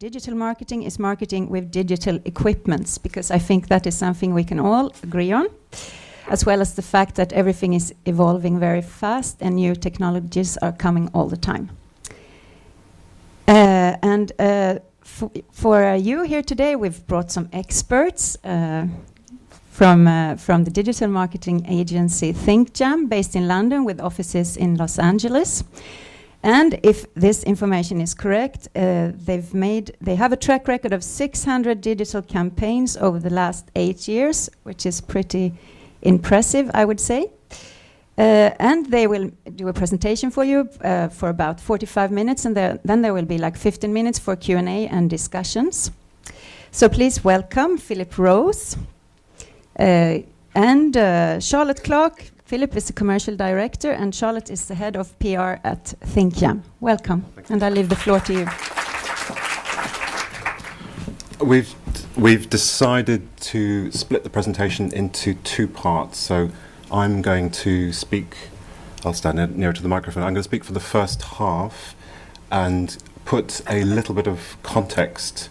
digital marketing is marketing with digital equipments, because I think that is something we can all agree on, as well as the fact that everything is evolving very fast and new technologies are coming all the time. For you here today, we've brought some experts from the digital marketing agency ThinkJam, based in London with offices in Los Angeles. And if this information is correct, they have a track record of 600 digital campaigns over the last 8 years, which is pretty impressive, I would say. And they will do a presentation for you for about 45 minutes, and then there will be like 15 minutes for Q&A and discussions. So please welcome Philip Rose and Charlotte Clark. Philip is the commercial director, and Charlotte is the head of PR at ThinkJam. Welcome, and I leave the floor to you. We've decided to split the presentation into two parts. So I'm going to speak, I'll stand nearer to the microphone. I'm going to speak for the first half and put a little bit of context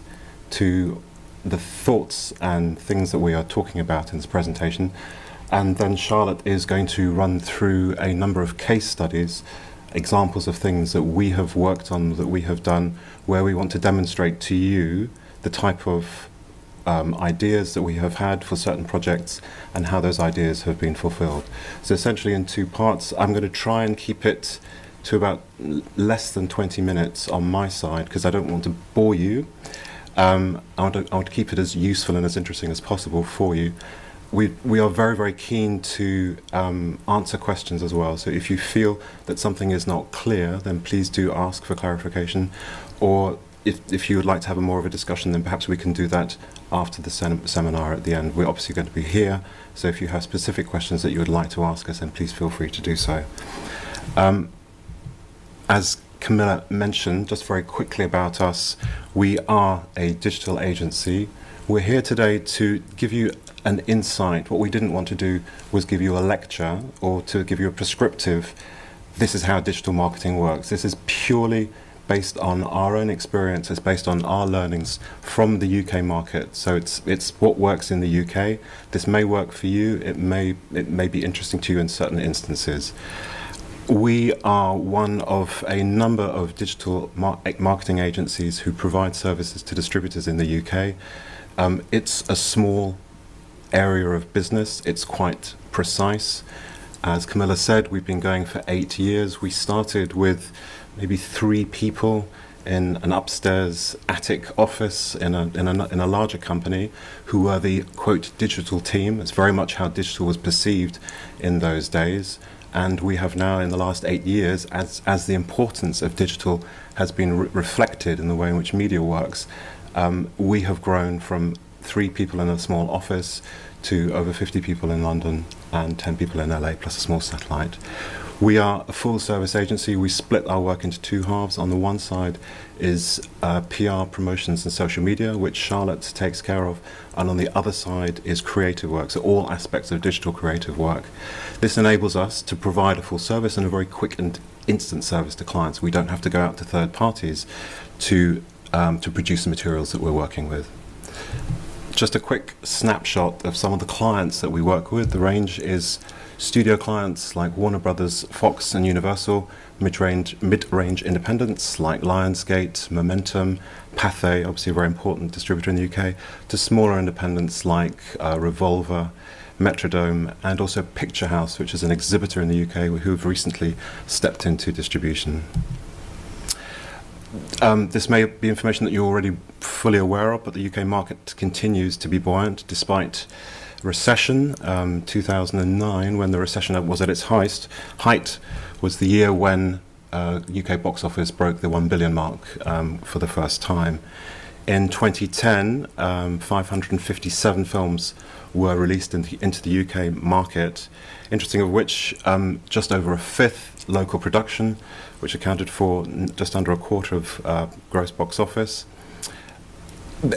to the thoughts and things that we are talking about in this presentation. And then Charlotte is going to run through a number of case studies, examples of things that we have worked on, that we have done, where we want to demonstrate to you the type of ideas that we have had for certain projects and how those ideas have been fulfilled. So essentially in two parts, I'm going to try and keep it to about less than 20 minutes on my side, because I don't want to bore you. I want to keep it as useful and as interesting as possible for you. We are very, very keen to answer questions as well. So if you feel that something is not clear, then please do ask for clarification. Or if you would like to have more of a discussion, then perhaps we can do that after the seminar at the end. We're obviously going to be here, so if you have specific questions that you would like to ask us, then please feel free to do so. As Camilla mentioned, just very quickly about us, we are a digital agency. We're here today to give you an insight. What we didn't want to do was give you a lecture or to give you a prescriptive, this is how digital marketing works. This is purely based on our own experience. It's based on our learnings from the UK market. So it's what works in the UK. This may work for you. It may be interesting to you in certain instances. We are one of a number of digital marketing agencies who provide services to distributors in the UK. It's a small area of business. It's quite precise. As Camilla said, we've been going for 8 years. We started with maybe 3 people in an upstairs attic office in a larger company who were the, quote, digital team. It's very much how digital was perceived in those days. And we have now, in the last 8 years, as the importance of digital has been reflected in the way in which media works, we have grown from 3 people in a small office to over 50 people in London and 10 people in LA, plus a small satellite. We are a full service agency. We split our work into 2 halves. On the one side is PR, promotions and social media, which Charlotte takes care of. And on the other side is creative work, so all aspects of digital creative work. This enables us to provide a full service and a very quick and instant service to clients. We don't have to go out to third parties to produce the materials that we're working with. Just a quick snapshot of some of the clients that we work with. The range is studio clients like Warner Brothers, Fox and Universal, mid-range independents like Lionsgate, Momentum, Pathé, obviously a very important distributor in the UK, to smaller independents like Revolver, Metrodome, and also Picture House, which is an exhibitor in the UK who have recently stepped into distribution. This may be information that you're already fully aware of, but the UK market continues to be buoyant despite recession. 2009, when the recession was at its height, was the year when UK box office broke the 1 billion mark for the first time. In 2010, 557 films were released into the UK market, interesting of which just over a fifth local production, which accounted for just under a quarter of gross box office.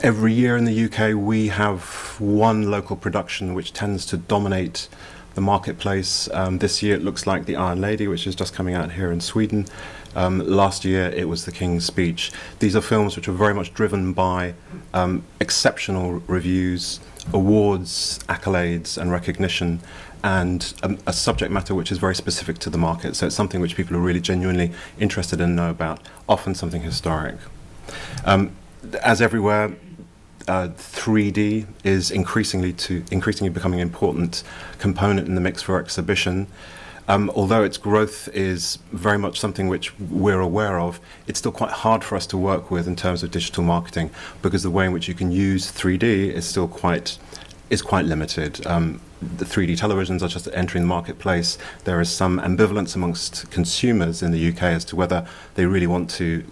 Every year in the UK we have one local production which tends to dominate the marketplace. This year it looks like The Iron Lady, which is just coming out here in Sweden. Last year it was The King's Speech. These are films which are very much driven by exceptional reviews, awards, accolades and recognition, and a subject matter which is very specific to the market. So it's something which people are really genuinely interested in and know about, often something historic. As everywhere, 3D is increasingly becoming an important component in the mix for exhibition. Although its growth is very much something which we're aware of, it's still quite hard for us to work with in terms of digital marketing, because the way in which you can use 3D is still quite limited. The 3D televisions are just entering the marketplace. There is some ambivalence amongst consumers in the UK as to whether they really want to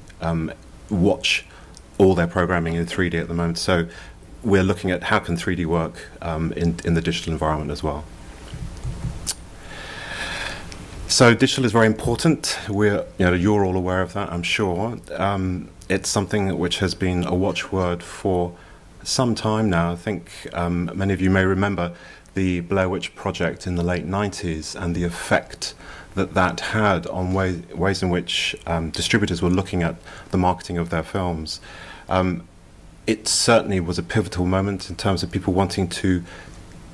watch all their programming in 3D at the moment. So we're looking at how can 3D work in the digital environment as well. So digital is very important. You're all aware of that, I'm sure. It's something which has been a watchword for some time now. I think many of you may remember the Blair Witch Project in the late 90s and the effect that had on ways in which distributors were looking at the marketing of their films. It certainly was a pivotal moment in terms of people wanting to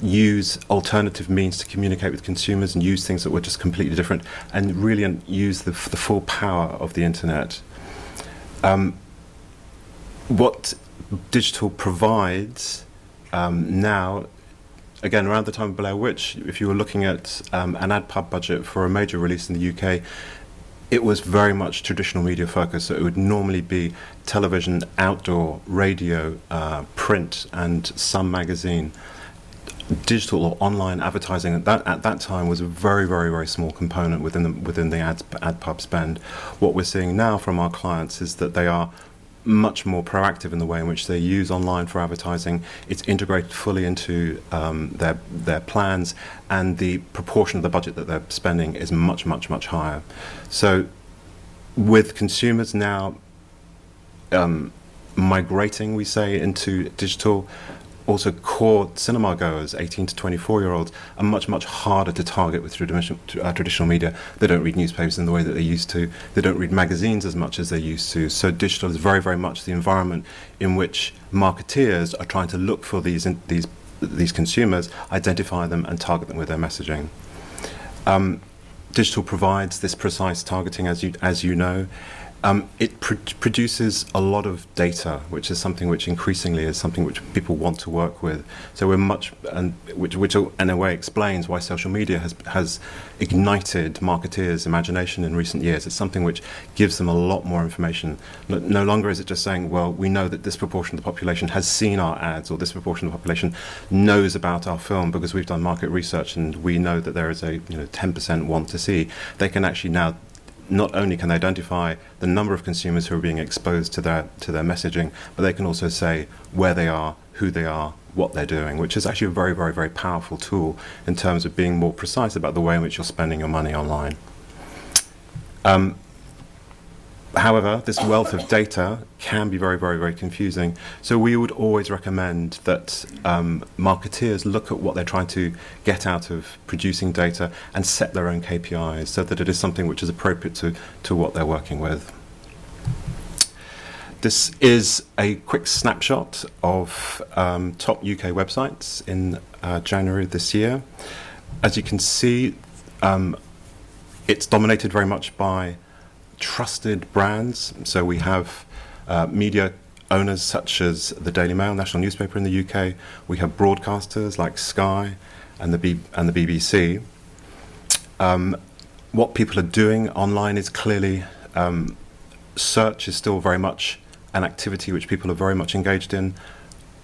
use alternative means to communicate with consumers and use things that were just completely different, and really use the full power of the internet. What digital provides now, again, around the time of Blair Witch, if you were looking at an ad pub budget for a major release in the UK, it was very much traditional media focused. So it would normally be television, outdoor, radio, print, and some magazine. Digital or online advertising at that time was a very, very, very small component within the ad pub spend. What we're seeing now from our clients is that they are much more proactive in the way in which they use online for advertising. It's integrated fully into their plans, and the proportion of the budget that they're spending is much, much, much higher. So with consumers now migrating, we say, into digital, also core cinema goers, 18 to 24-year-olds, are much, much harder to target with traditional media. They don't read newspapers in the way that they used to. They don't read magazines as much as they used to. So digital is very, very much the environment in which marketeers are trying to look for these consumers, identify them, and target them with their messaging. Digital provides this precise targeting, as you know. It produces a lot of data, which is something which increasingly is something which people want to work with. So we're which in a way explains why social media has ignited marketeers' imagination in recent years. It's something which gives them a lot more information. No longer is it just saying, well, we know that this proportion of the population has seen our ads, or this proportion of the population knows about our film because we've done market research and we know that there is a 10% want to see. They can actually now, not only can they identify the number of consumers who are being exposed to their messaging, but they can also say where they are, who they are, what they're doing, which is actually a very, very, very powerful tool in terms of being more precise about the way in which you're spending your money online. However, this wealth of data can be very, very, very confusing. So we would always recommend that marketeers look at what they're trying to get out of producing data and set their own KPIs so that it is something which is appropriate to what they're working with. This is a quick snapshot of top UK websites in January this year. As you can see, it's dominated very much by trusted brands. So we have media owners such as the Daily Mail, national newspaper in the UK. We have broadcasters like Sky and the BBC. What people are doing online is clearly search is still very much an activity which people are very much engaged in.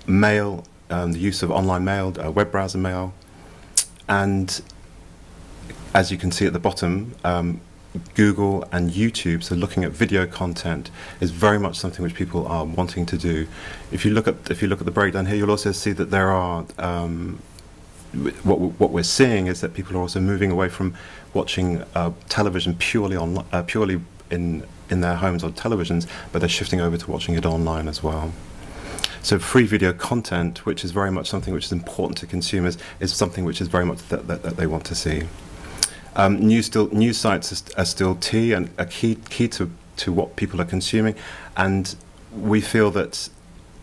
Mail, the use of online mail, web browser mail, and as you can see at the bottom, Google and YouTube, so looking at video content, is very much something which people are wanting to do. If you look at the breakdown here, you'll also see that there are what we're seeing is that people are also moving away from watching television purely in their homes on televisions, but they're shifting over to watching it online as well. So free video content, which is very much something which is important to consumers, is something which is very much that they want to see. News sites are still key and a key to what people are consuming, and we feel that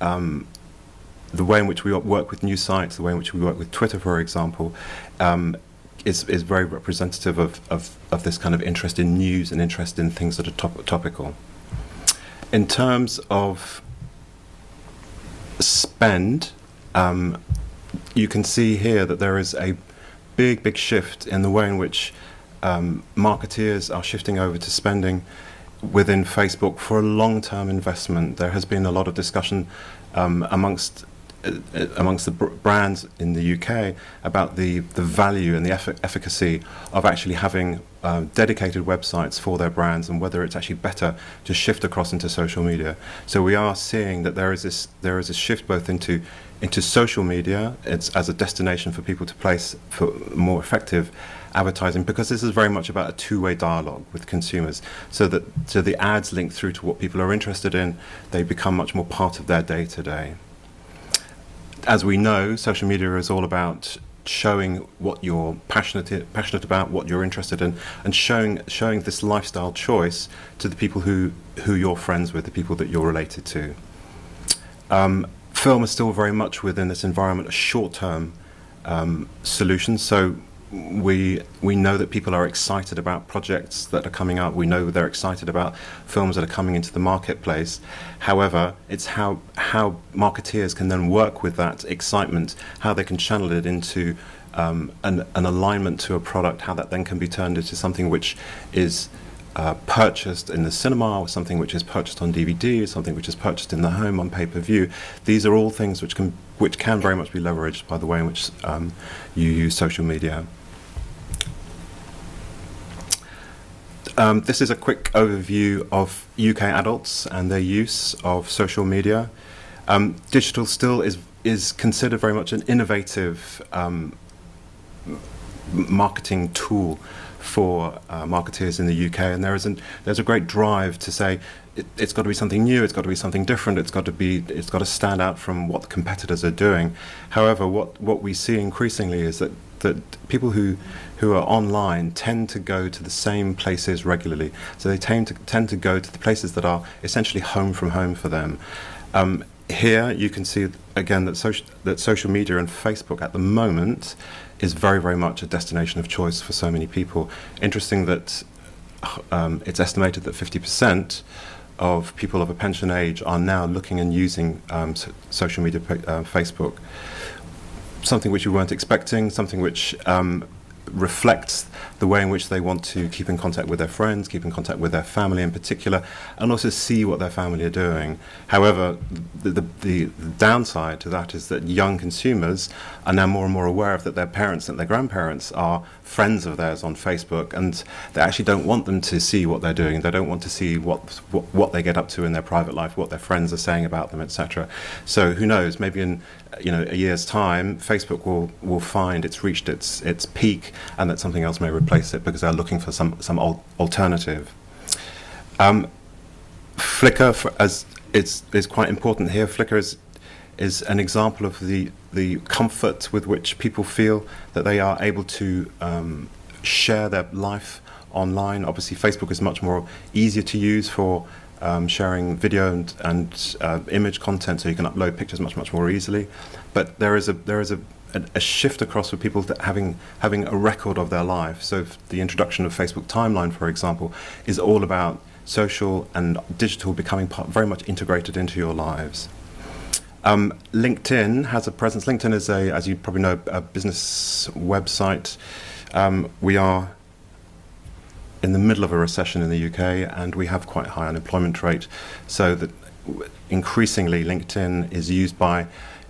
the way in which we work with news sites, the way in which we work with Twitter, for example, is very representative of this kind of interest in news and interest in things that are topical. In terms of spend, you can see here that there is a big shift in the way in which marketeers are shifting over to spending within Facebook for a long-term investment. There has been a lot of discussion amongst the brands in the UK about the value and the efficacy of actually having dedicated websites for their brands, and whether it's actually better to shift across into social media. So we are seeing that there is this shift both into social media as a destination for people to place for more effective advertising, because this is very much about a two-way dialogue with consumers, so the ads link through to what people are interested in. They become much more part of their day-to-day. As we know, social media is all about showing what you're passionate about, what you're interested in, and showing this lifestyle choice to the people who you're friends with, the people that you're related to. Film is still very much within this environment a short-term solution. So we know that people are excited about projects that are coming up. We know they're excited about films that are coming into the marketplace. However, it's how marketeers can then work with that excitement, how they can channel it into an alignment to a product, how that then can be turned into something which is purchased in the cinema, or something which is purchased on DVD, something which is purchased in the home on pay-per-view. These are all things which can very much be leveraged by the way in which you use social media. This is a quick overview of UK adults and their use of social media. Digital still is considered very much an innovative marketing tool for marketeers in the UK, and there's a great drive to say it's got to be something new, it's got to be something different, it's got to stand out from what the competitors are doing. However, what we see increasingly is that people who are online tend to go to the same places regularly. So they tend to go to the places that are essentially home from home for them. Here you can see again that social media and Facebook at the moment is very, very much a destination of choice for so many people. Interesting that it's estimated that 50% of people of a pension age are now looking and using social media, Facebook. Something which we weren't expecting, something which reflects the way in which they want to keep in contact with their friends, keep in contact with their family in particular, and also see what their family are doing. However, the downside to that is that young consumers are now more and more aware of that their parents and their grandparents are friends of theirs on Facebook, and they actually don't want them to see what they're doing. They don't want to see what they get up to in their private life, what their friends are saying about them, etc. So who knows, maybe in a year's time, Facebook will find it's reached its peak, and that something else may replace it because they're looking for some alternative. Flickr is quite important here. Flickr is an example of the comfort with which people feel that they are able to share their life online. Obviously, Facebook is much more easier to use for sharing video and image content, so you can upload pictures much more easily. But there is a shift across for people to having a record of their life. So the introduction of Facebook Timeline, for example, is all about social and digital becoming very much integrated into your lives. LinkedIn has a presence. LinkedIn is, as you probably know, a business website. We are in the middle of a recession in the UK, and we have quite a high unemployment rate, so that increasingly LinkedIn is used by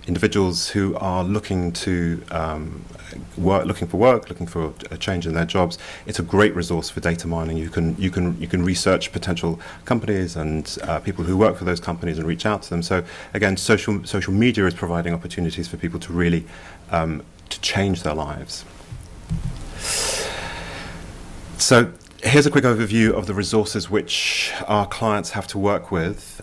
individuals who are looking to looking for a change in their jobs. It's a great resource for data mining. You can research potential companies and people who work for those companies and reach out to them. So again, social media is providing opportunities for people to really to change their lives. So here's a quick overview of the resources which our clients have to work with.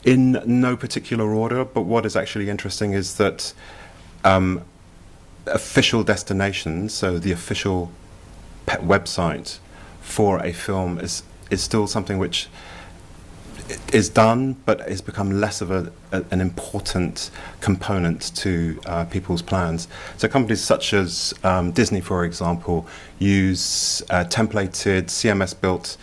In no particular order, but what is actually interesting is that official destinations, so the official website for a film is still something which is done, but it's become less of an important component to people's plans. So companies such as Disney, for example, use templated CMS-built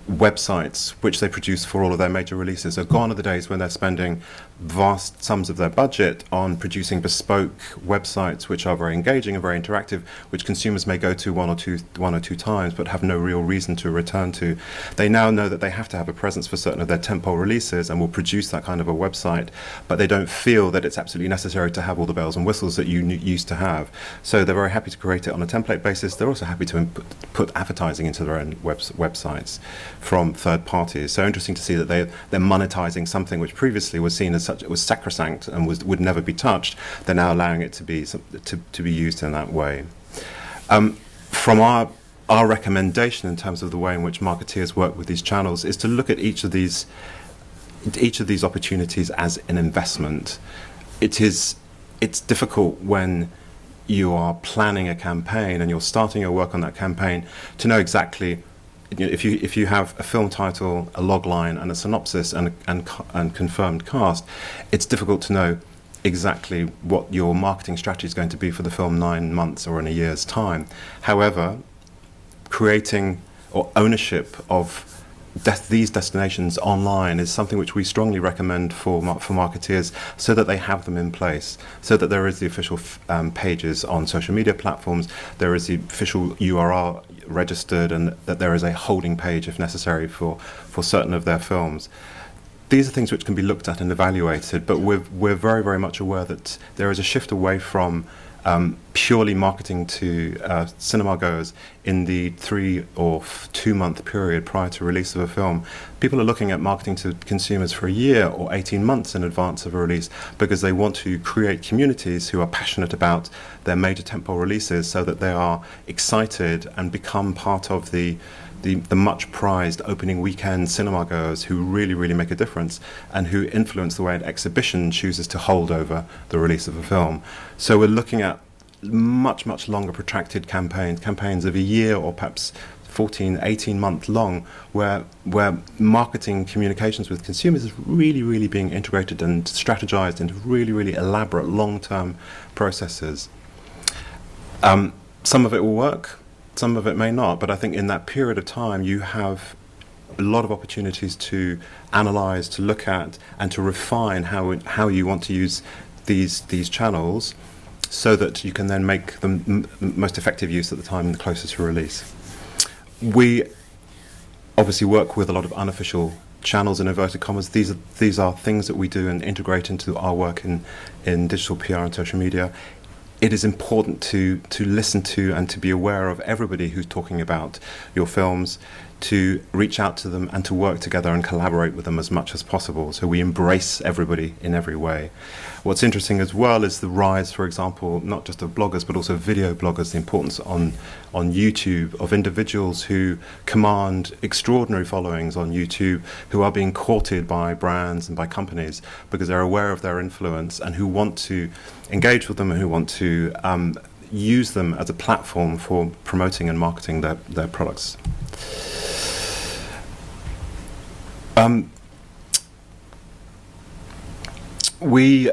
websites which they produce for all of their major releases. So gone are the days when they're spending vast sums of their budget on producing bespoke websites which are very engaging and very interactive, which consumers may go to one or two times but have no real reason to return to. They now know that they have to have a presence for certain of their tentpole releases and will produce that kind of a website, but they don't feel that it's absolutely necessary to have all the bells and whistles that you used to have. So they're very happy to create it on a template basis. They're also happy to put advertising into their own websites from third parties. So interesting to see that they're monetizing something which previously was seen as such, it was sacrosanct and would never be touched. They're now allowing it to be used in that way. From our recommendation in terms of the way in which marketeers work with these channels is to look at each of these opportunities as an investment. It's difficult when you are planning a campaign and you're starting your work on that campaign to know exactly, if you have a film title, a log line, and a synopsis and confirmed cast, it's difficult to know exactly what your marketing strategy is going to be for the film 9 months or in a year's time. However, creating or ownership of these destinations online is something which we strongly recommend for marketeers, so that they have them in place, so that there is the official pages on social media platforms, there is the official URL registered, and that there is a holding page if necessary for certain of their films. These are things which can be looked at and evaluated, but we're very, very much aware that there is a shift away from purely marketing to cinema goers in the 3 or 2 month period prior to release of a film. People are looking at marketing to consumers for a year or 18 months in advance of a release, because they want to create communities who are passionate about their major tentpole releases, so that they are excited and become part of the much prized opening weekend cinema goers who really, really make a difference and who influence the way an exhibition chooses to hold over the release of a film. So we're looking at much, much longer protracted campaigns of a year or perhaps 14, 18 month long, where marketing communications with consumers is really, really being integrated and strategized into really, really elaborate long-term processes. Some of it will work, some of it may not, but I think in that period of time you have a lot of opportunities to analyze, to look at, and to refine how you want to use these channels, so that you can then make the most effective use at the time closest to release. We obviously work with a lot of unofficial channels, in inverted commas. These are things that we do and integrate into our work in digital PR and social media. It is important to listen to and to be aware of everybody who's talking about your films, to reach out to them and to work together and collaborate with them as much as possible. So we embrace everybody in every way. What's interesting as well is the rise, for example, not just of bloggers, but also video bloggers, the importance on YouTube of individuals who command extraordinary followings on YouTube, who are being courted by brands and by companies because they're aware of their influence and who want to engage with them and who want to use them as a platform for promoting and marketing their products. We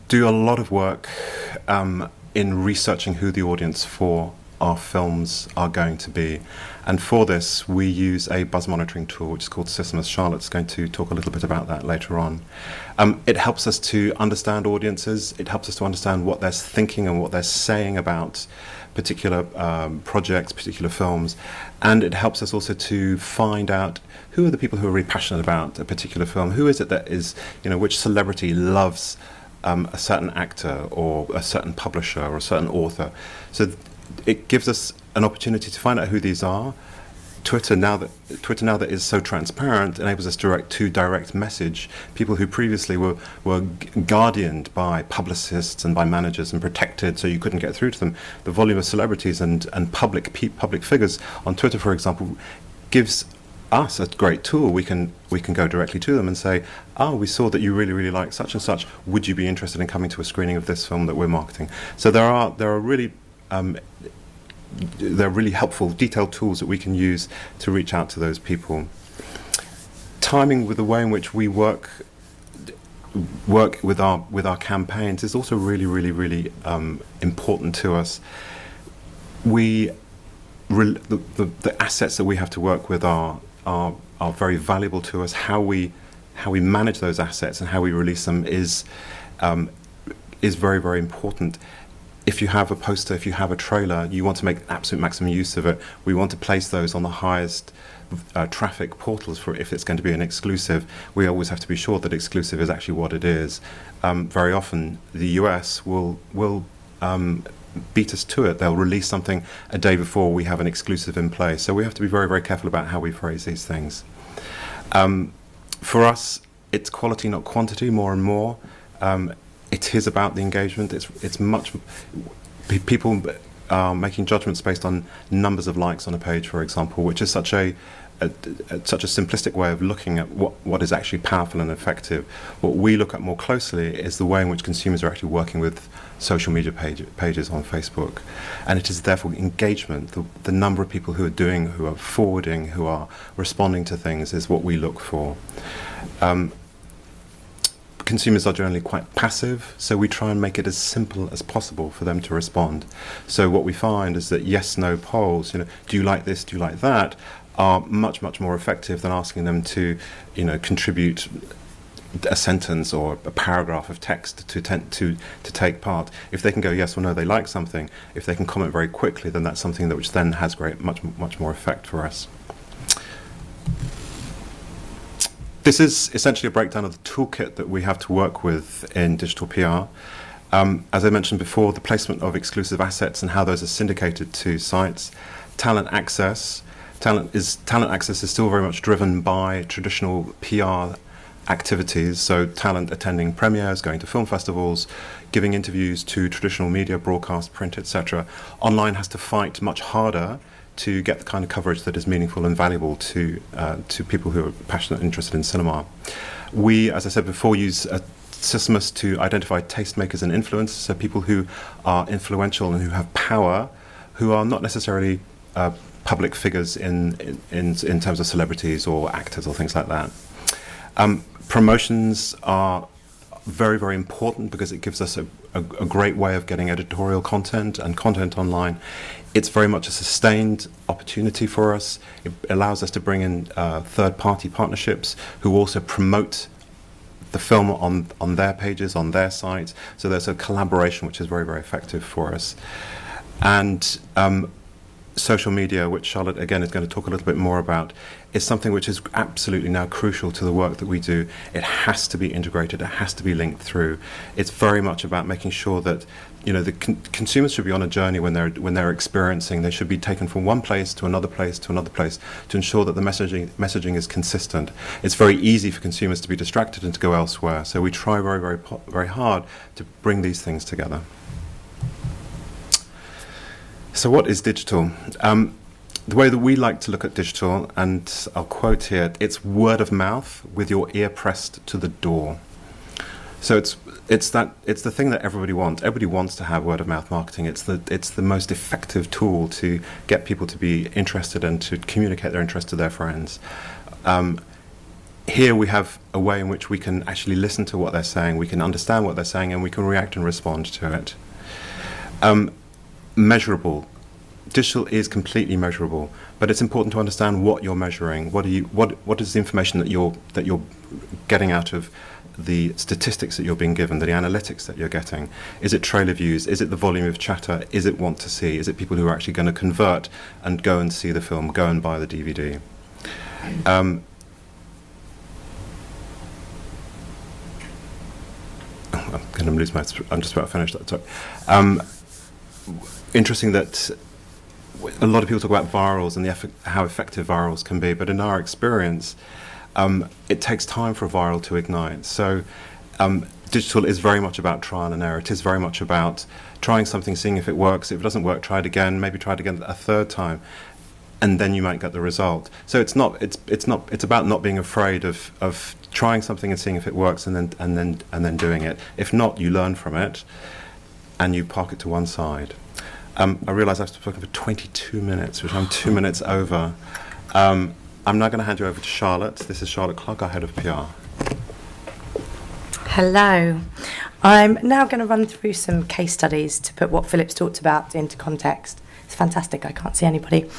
do a lot of work in researching who the audience for our films are going to be, and for this we use a buzz monitoring tool which is called Sysmus. Charlotte's going to talk a little bit about that later on. It helps us to understand audiences, it helps us to understand what they're thinking and what they're saying about particular projects, particular films, and it helps us also to find out who are the people who are really passionate about a particular film. Who is it that is, which celebrity loves a certain actor or a certain publisher or a certain author. So it gives us an opportunity to find out who these are. Twitter now that is so transparent enables us to direct message people who previously were guardianed by publicists and by managers and protected, so you couldn't get through to them. The volume of celebrities and public figures on Twitter, for example, gives us a great tool. We can go directly to them and say, we saw that you really, really like such and such. Would you be interested in coming to a screening of this film that we're marketing? So there are really they're really helpful, detailed tools that we can use to reach out to those people. Timing with the way in which we work with our campaigns is also really important to us. The assets that we have to work with are very valuable to us. How we manage those assets and how we release them is very important. If you have a poster, if you have a trailer, you want to make absolute maximum use of it. We want to place those on the highest traffic portals for if it's going to be an exclusive. We always have to be sure that exclusive is actually what it is. Very often the US will beat us to it. They'll release something a day before we have an exclusive in place. So we have to be very careful about how we phrase these things. For us, it's quality, not quantity, more and more. It is about the engagement. It's much people are making judgments based on numbers of likes on a page, for example, which is such a simplistic way of looking at what is actually powerful and effective. What we look at more closely is the way in which consumers are actually working with social media pages on Facebook, and it is therefore engagement. The number of people who are forwarding, who are responding to things is what we look for. Consumers are generally quite passive, so we try and make it as simple as possible for them to respond. So what we find is that yes/no polls, do you like this, do you like that, are much more effective than asking them to, contribute a sentence or a paragraph of text to take part. If they can go yes or no, they like something. If they can comment very quickly, then that's something which then has much more effect for us. This is essentially a breakdown of the toolkit that we have to work with in digital PR. As I mentioned before, the placement of exclusive assets and how those are syndicated to sites. Talent access. Talent access is still very much driven by traditional PR activities, so talent attending premieres, going to film festivals, giving interviews to traditional media, broadcast, print, etc. Online has to fight much harder to get the kind of coverage that is meaningful and valuable to people who are passionate and interested in cinema. We, as I said before, use Systemus to identify tastemakers and influencers, so people who are influential and who have power, who are not necessarily public figures in terms of celebrities or actors or things like that. Promotions are very important because it gives us a great way of getting editorial content and content online. It's very much a sustained opportunity for us. It allows us to bring in third-party partnerships who also promote the film on their pages, on their sites. So there's a collaboration which is very effective for us. And social media, which Charlotte again is going to talk a little bit more about, is something which is absolutely now crucial to the work that we do. It has to be integrated, it has to be linked through. It's very much about making sure that the consumers should be on a journey when they're experiencing. They should be taken from one place to another place to another place to ensure that the messaging is consistent. It's very easy for consumers to be distracted and to go elsewhere. So we try very hard to bring these things together. So what is digital? The way that we like to look at digital, and I'll quote here, it's word of mouth with your ear pressed to the door. So it's the thing that everybody wants. Everybody wants to have word of mouth marketing. It's the most effective tool to get people to be interested and to communicate their interest to their friends. Here we have a way in which we can actually listen to what they're saying, we can understand what they're saying, and we can react and respond to it. Measurable. Digital is completely measurable, but it's important to understand what you're measuring. What is the information that you're getting out of the statistics that you're being given, the analytics that you're getting? Is it trailer views? Is it the volume of chatter? Is it want to see? Is it people who are actually going to convert and go and see the film, go and buy the DVD? I'm going to lose my. I'm just about finished. Sorry. Interesting that a lot of people talk about virals and how effective virals can be, but in our experience, it takes time for a viral to ignite. So digital is very much about trial and error. It is very much about trying something, seeing if it works. If it doesn't work, try it again, maybe try it again a third time, and then you might get the result. So it's about not being afraid of trying something and seeing if it works and then doing it. If not, you learn from it and you park it to one side. I realise I've spoken for 22 minutes, which I'm 2 minutes over. I'm now going to hand you over to Charlotte. This is Charlotte Clark, our Head of PR. Hello. I'm now going to run through some case studies to put what Philip's talked about into context. It's fantastic, I can't see anybody.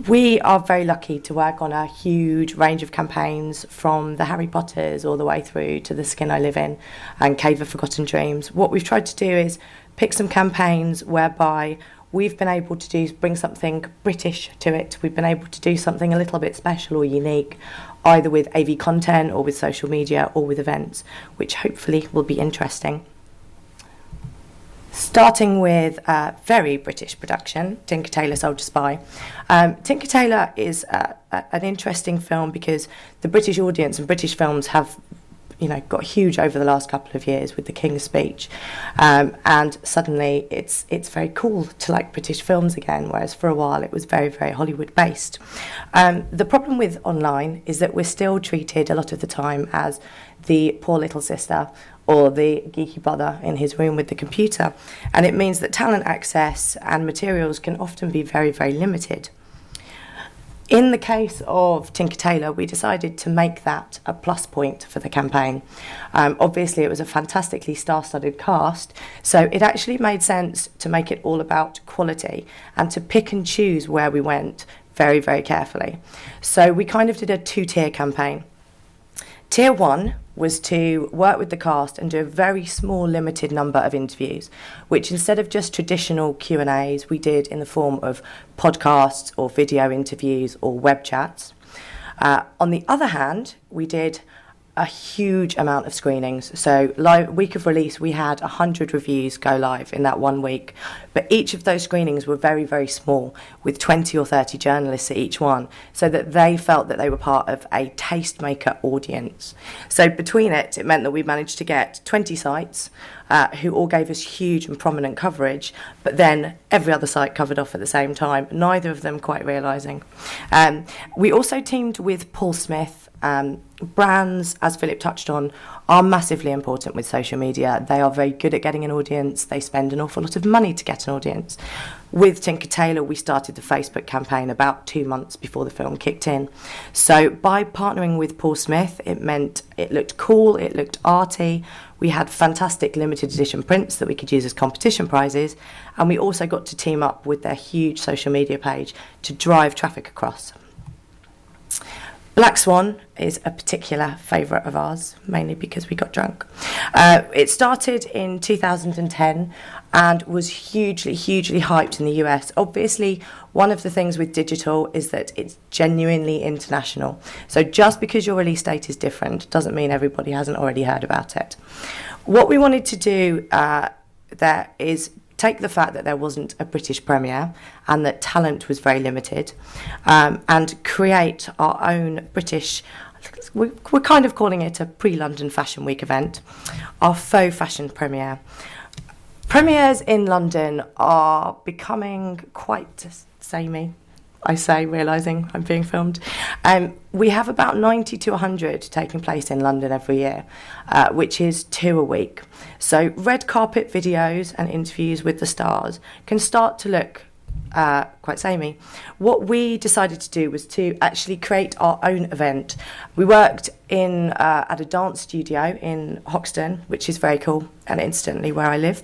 We are very lucky to work on a huge range of campaigns, from the Harry Potters all the way through to The Skin I Live In and Cave of Forgotten Dreams. What we've tried to do is pick some campaigns whereby we've been able to bring something British to it. We've been able to do something a little bit special or unique, either with AV content or with social media or with events, which hopefully will be interesting. Starting with a very British production, Tinker Tailor Soldier Spy. Tinker Tailor is an interesting film because the British audience and British films have got huge over the last couple of years with the King's Speech, and suddenly it's very cool to like British films again, whereas for a while it was very, very Hollywood based. The problem with online is that we're still treated a lot of the time as the poor little sister or the geeky brother in his room with the computer, and it means that talent access and materials can often be very, very limited. In the case of Tinker Tailor, we decided to make that a plus point for the campaign. Obviously, it was a fantastically star-studded cast, so it actually made sense to make it all about quality and to pick and choose where we went very, very carefully. So we kind of did a two-tier campaign. Tier 1 was to work with the cast and do a very small, limited number of interviews, which instead of just traditional Q&As, we did in the form of podcasts or video interviews or web chats. On the other hand, we did a huge amount of screenings. So week of release, we had 100 reviews go live in that 1 week. But each of those screenings were very, very small, with 20 or 30 journalists at each one, so that they felt that they were part of a tastemaker audience. So between it meant that we managed to get 20 sites who all gave us huge and prominent coverage, but then every other site covered off at the same time, neither of them quite realising. We also teamed with Paul Smith. Brands, as Philip touched on, are massively important with social media. They are very good at getting an audience. They spend an awful lot of money to get an audience. With Tinker Tailor, we started the Facebook campaign about 2 months before the film kicked in. So by partnering with Paul Smith, it meant it looked cool, it looked arty. We had fantastic limited edition prints that we could use as competition prizes, and we also got to team up with their huge social media page to drive traffic across. Black Swan is a particular favourite of ours, mainly because we got drunk. It started in 2010 and was hugely, hugely hyped in the US. Obviously, one of the things with digital is that it's genuinely international. So just because your release date is different doesn't mean everybody hasn't already heard about it. What we wanted to do there is take the fact that there wasn't a British premiere and that talent was very limited, and create our own British, we're kind of calling it a pre-London Fashion Week event, our faux fashion premiere. Premieres in London are becoming quite samey, I say, realising I'm being filmed. We have about 90 to 100 taking place in London every year, which is 2 a week. So red carpet videos and interviews with the stars can start to look quite samey. What we decided to do was to actually create our own event. We worked at a dance studio in Hoxton, which is very cool and instantly where I live.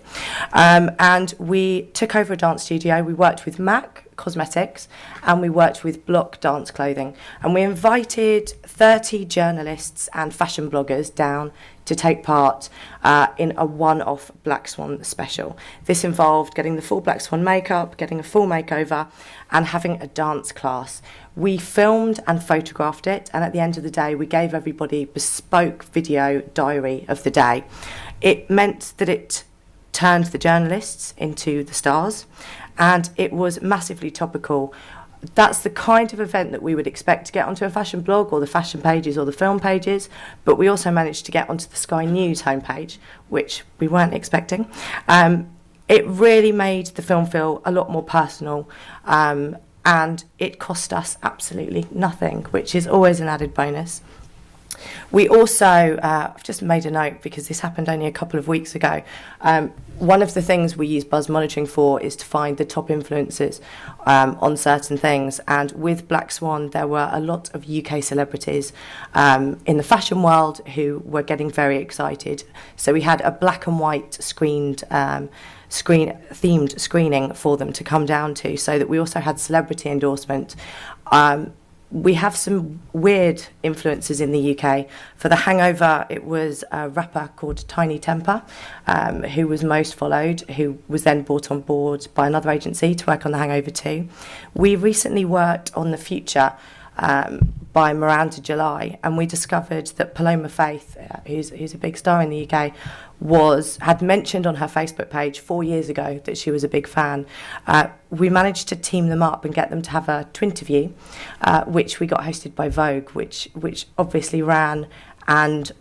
And we took over a dance studio. We worked with MAC Cosmetics and we worked with Block Dance Clothing. And we invited 30 journalists and fashion bloggers down to take part in a one-off Black Swan special. This involved getting the full Black Swan makeup, getting a full makeover, and having a dance class. We filmed and photographed it, and at the end of the day, we gave everybody bespoke video diary of the day. It meant that it turned the journalists into the stars, and it was massively topical. That's the kind of event that we would expect to get onto a fashion blog or the fashion pages or the film pages, but we also managed to get onto the Sky News homepage, which we weren't expecting. It really made the film feel a lot more personal, and it cost us absolutely nothing, which is always an added bonus. We also, I've just made a note because this happened only a couple of weeks ago. One of the things we use buzz monitoring for is to find the top influencers on certain things. And with Black Swan, there were a lot of UK celebrities in the fashion world who were getting very excited. So we had a black and white themed screening for them to come down to, so that we also had celebrity endorsement. We have some weird influences in the UK. For The Hangover, it was a rapper called Tiny Temper, who was most followed, who was then brought on board by another agency to work on The Hangover 2. We recently worked on The Future by Miranda July, and we discovered that Paloma Faith, who's a big star in the UK, had mentioned on her Facebook page 4 years ago that she was a big fan. We managed to team them up and get them to have a twinterview, which we got hosted by Vogue, which obviously ran and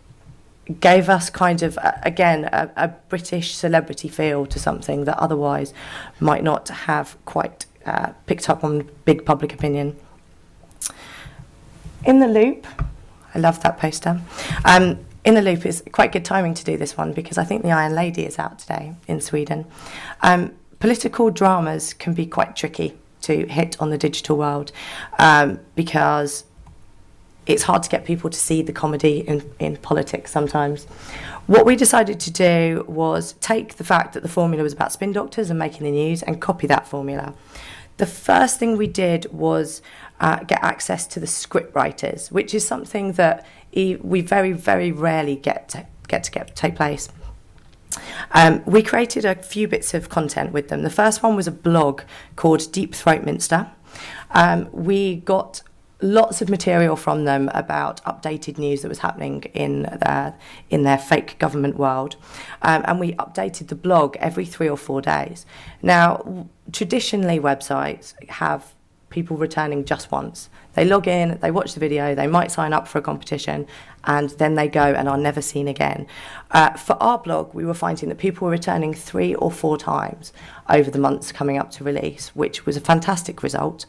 gave us kind of, a British celebrity feel to something that otherwise might not have quite picked up on big public opinion. In the Loop, I love that poster. In the Loop is quite good timing to do this one because I think The Iron Lady is out today in Sweden. Political dramas can be quite tricky to hit on the digital world because it's hard to get people to see the comedy in politics sometimes. What we decided to do was take the fact that the formula was about spin doctors and making the news and copy that formula. The first thing we did was get access to the script writers, which is something that we very, very rarely get to take place. We created a few bits of content with them. The first one was a blog called Deep Throat Minster. We got lots of material from them about updated news that was happening in their fake government world, and we updated the blog every 3 or 4 days. Now, traditionally websites have people returning just once. They log in, they watch the video, they might sign up for a competition, and then they go and are never seen again. For our blog, we were finding that people were returning 3 or 4 times over the months coming up to release, which was a fantastic result.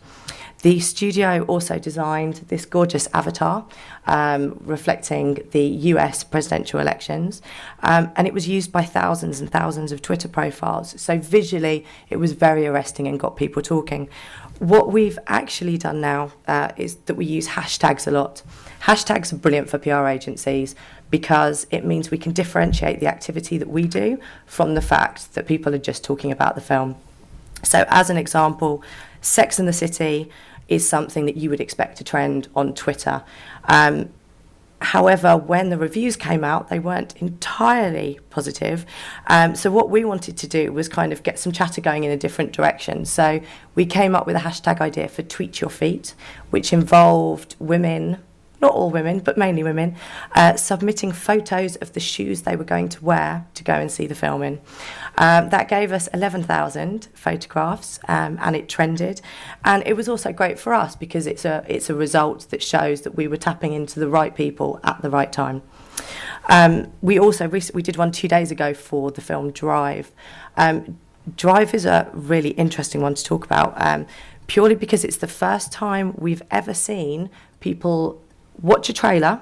The studio also designed this gorgeous avatar reflecting the US presidential elections, and it was used by thousands and thousands of Twitter profiles. So visually, it was very arresting and got people talking. What we've actually done now is that we use hashtags a lot. Hashtags are brilliant for PR agencies because it means we can differentiate the activity that we do from the fact that people are just talking about the film. So as an example, Sex and the City is something that you would expect to trend on Twitter. However, when the reviews came out, they weren't entirely positive. So what we wanted to do was kind of get some chatter going in a different direction. So we came up with a hashtag idea for Tweet Your Feet, which involved women, not all women, but mainly women, submitting photos of the shoes they were going to wear to go and see the film in. That gave us 11,000 photographs, and it trended. And it was also great for us because it's a result that shows that we were tapping into the right people at the right time. We also we did one 2 days ago for the film Drive. Drive is a really interesting one to talk about, purely because it's the first time we've ever seen people watch a trailer,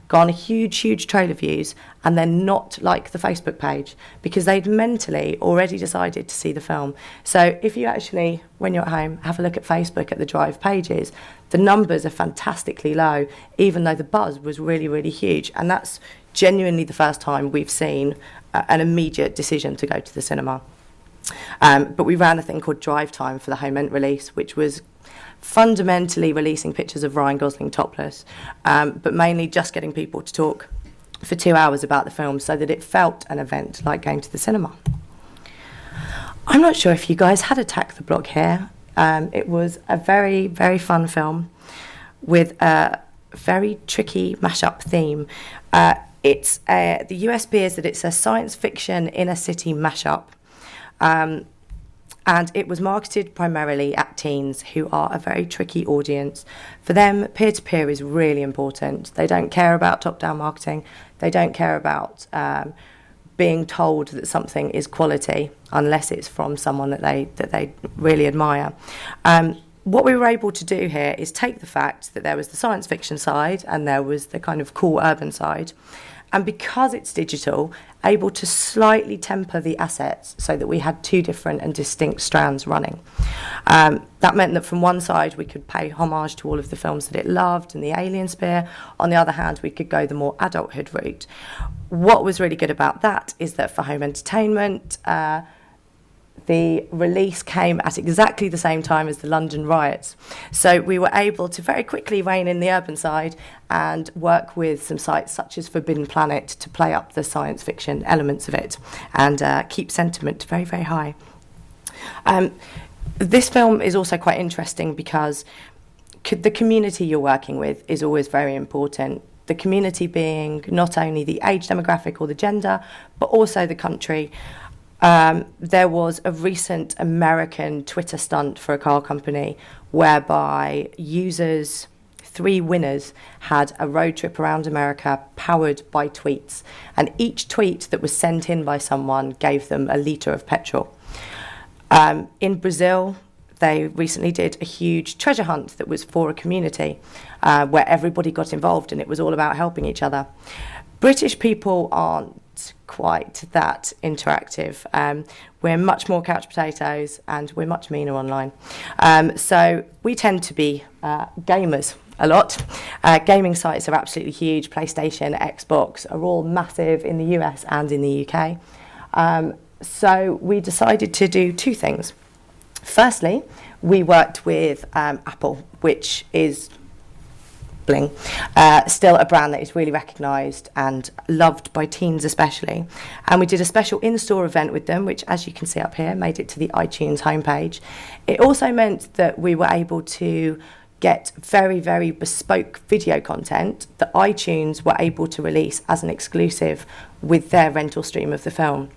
garner huge trailer views, and then not like the Facebook page because they'd mentally already decided to see the film. So if you actually, when you're at home, have a look at Facebook at the Drive pages, the numbers are fantastically low, even though the buzz was really, really huge. And that's genuinely the first time we've seen an immediate decision to go to the cinema. But we ran a thing called Drive Time for the home end release, which was fundamentally releasing pictures of Ryan Gosling topless, but mainly just getting people to talk for 2 hours about the film so that it felt an event like going to the cinema. I'm not sure if you guys had Attack the Block here. It was a very, very fun film with a very tricky mashup theme. The USP is that it's a science fiction inner city mashup. And it was marketed primarily at teens who are a very tricky audience. For them, peer-to-peer is really important. They don't care about top-down marketing. They don't care about being told that something is quality unless it's from someone that they really admire. what we were able to do here is take the fact that there was the science fiction side and there was the kind of cool urban side, and because it's digital, able to slightly temper the assets so that we had two different and distinct strands running. That meant that from one side we could pay homage to all of the films that it loved and the alien sphere. On the other hand, we could go the more adulthood route. What was really good about that is that for home entertainment, the release came at exactly the same time as the London riots. So we were able to very quickly rein in the urban side and work with some sites such as Forbidden Planet to play up the science fiction elements of it and keep sentiment very, very high. This film is also quite interesting because the community you're working with is always very important. The community being not only the age demographic or the gender, but also the country. There was a recent American Twitter stunt for a car company whereby users, 3 winners, had a road trip around America powered by tweets. And each tweet that was sent in by someone gave them a litre of petrol. In Brazil, they recently did a huge treasure hunt that was for a community where everybody got involved and it was all about helping each other. British people aren't quite that interactive. We're much more couch potatoes and we're much meaner online. So we tend to be gamers a lot. Gaming sites are absolutely huge. PlayStation, Xbox are all massive in the US and in the UK. So we decided to do 2 things. Firstly, we worked with Apple, which is bling, still a brand that is really recognised and loved by teens especially. And we did a special in-store event with them, which, as you can see up here, made it to the iTunes homepage. It also meant that we were able to get very, very bespoke video content that iTunes were able to release as an exclusive with their rental stream of the film.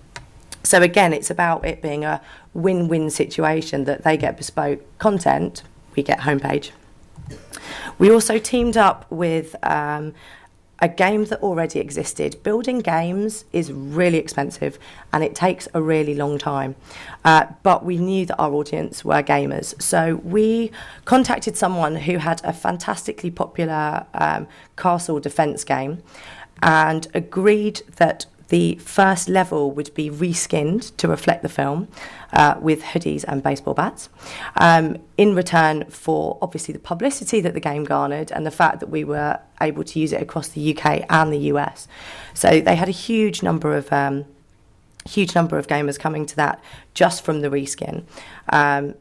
So again, it's about it being a win-win situation that they get bespoke content, we get homepage. We also teamed up with a game that already existed. Building games is really expensive and it takes a really long time. But we knew that our audience were gamers. So we contacted someone who had a fantastically popular castle defense game and agreed that the first level would be reskinned to reflect the film with hoodies and baseball bats in return for obviously the publicity that the game garnered and the fact that we were able to use it across the UK and the US. So they had a huge number of gamers coming to that just from the reskin. And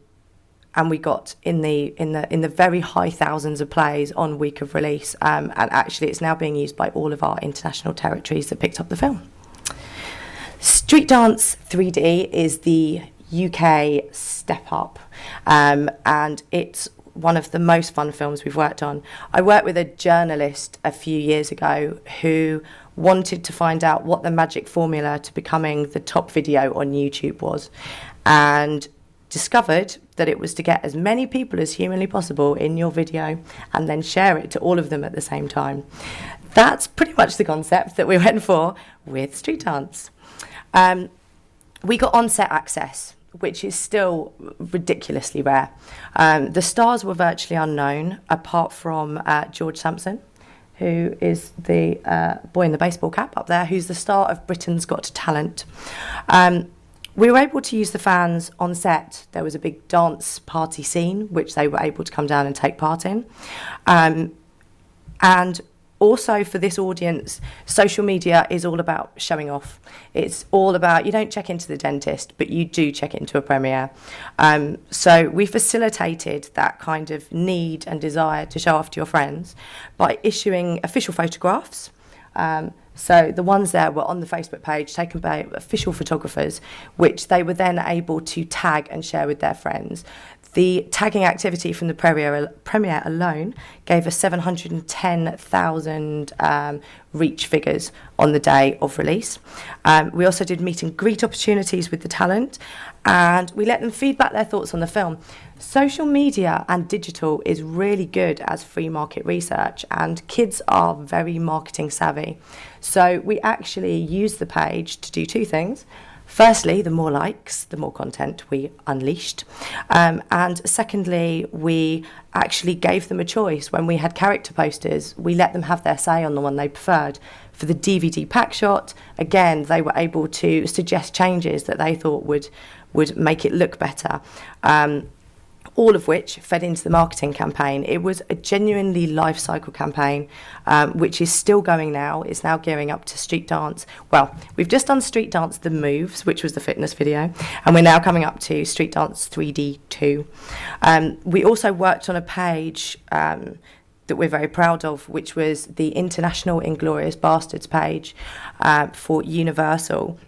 we got in the very high thousands of plays on week of release, and actually it's now being used by all of our international territories that picked up the film. Street Dance 3D is the UK step up, and it's one of the most fun films we've worked on. I worked with a journalist a few years ago who wanted to find out what the magic formula to becoming the top video on YouTube was, and discovered that it was to get as many people as humanly possible in your video and then share it to all of them at the same time. That's pretty much the concept that we went for with Street Dance. We got on-set access, which is still ridiculously rare. The stars were virtually unknown, apart from George Sampson, who is the boy in the baseball cap up there, who's the star of Britain's Got Talent. We were able to use the fans on set. There was a big dance party scene, which they were able to come down and take part in. And also for this audience, social media is all about showing off. It's all about, you don't check into the dentist, but you do check into a premiere. So we facilitated that kind of need and desire to show off to your friends by issuing official photographs. So the ones there were on the Facebook page taken by official photographers, which they were then able to tag and share with their friends. The tagging activity from the premiere alone gave us 710,000 reach figures on the day of release. We also did meet and greet opportunities with the talent, and we let them feed back their thoughts on the film. Social media and digital is really good as free market research, and kids are very marketing savvy. So we actually used the page to do 2 things. Firstly, the more likes, the more content we unleashed. And secondly, we actually gave them a choice. When we had character posters, we let them have their say on the one they preferred. For the DVD pack shot, again, they were able to suggest changes that they thought would make it look better. All of which fed into the marketing campaign. It was a genuinely life cycle campaign, which is still going now. It's now gearing up to Street Dance. Well, we've just done Street Dance The Moves, which was the fitness video, and we're now coming up to Street Dance 3D 2. We also worked on a page that we're very proud of, which was the International Inglourious Bastards page for Universal.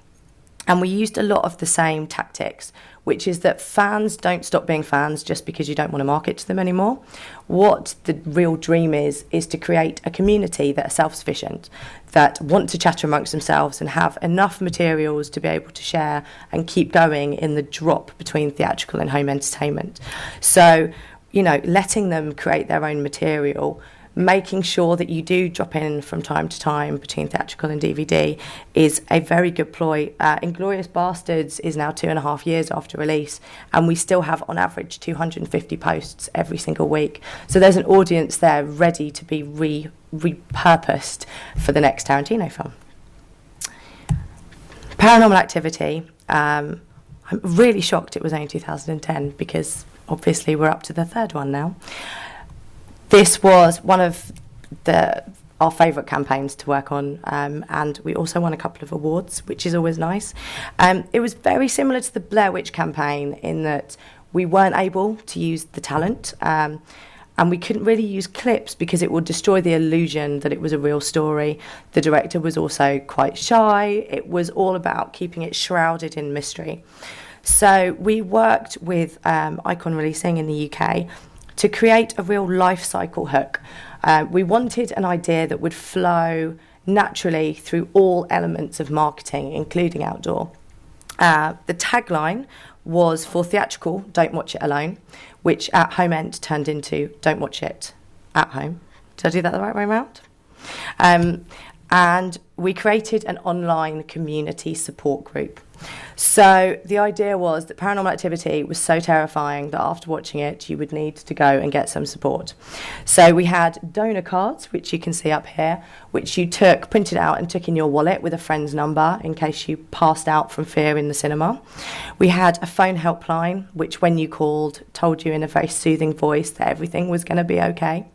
And we used a lot of the same tactics, which is that fans don't stop being fans just because you don't want to market to them anymore. What the real dream is to create a community that are self-sufficient, that want to chatter amongst themselves and have enough materials to be able to share and keep going in the drop between theatrical and home entertainment. So, letting them create their own material, making sure that you do drop in from time to time between theatrical and DVD is a very good ploy. Inglourious Bastards is now 2.5 years after release, and we still have on average 250 posts every single week. So there's an audience there ready to be repurposed for the next Tarantino film. Paranormal Activity. I'm really shocked it was only 2010 because obviously we're up to the third one now. This was one of our favourite campaigns to work on, and we also won a couple of awards, which is always nice. It was very similar to the Blair Witch campaign in that we weren't able to use the talent, and we couldn't really use clips because it would destroy the illusion that it was a real story. The director was also quite shy. It was all about keeping it shrouded in mystery. So we worked with Icon Releasing in the UK to create a real life cycle hook. We wanted an idea that would flow naturally through all elements of marketing, including outdoor. The tagline was for theatrical, don't watch it alone, which at home end turned into don't watch it at home. Did I do that the right way around? And we created an online community support group. So the idea was that Paranormal Activity was so terrifying that after watching it, you would need to go and get some support. So we had donor cards, which you can see up here, which you printed out and took in your wallet with a friend's number in case you passed out from fear in the cinema. We had a phone helpline, which when you called, told you in a very soothing voice that everything was going to be okay.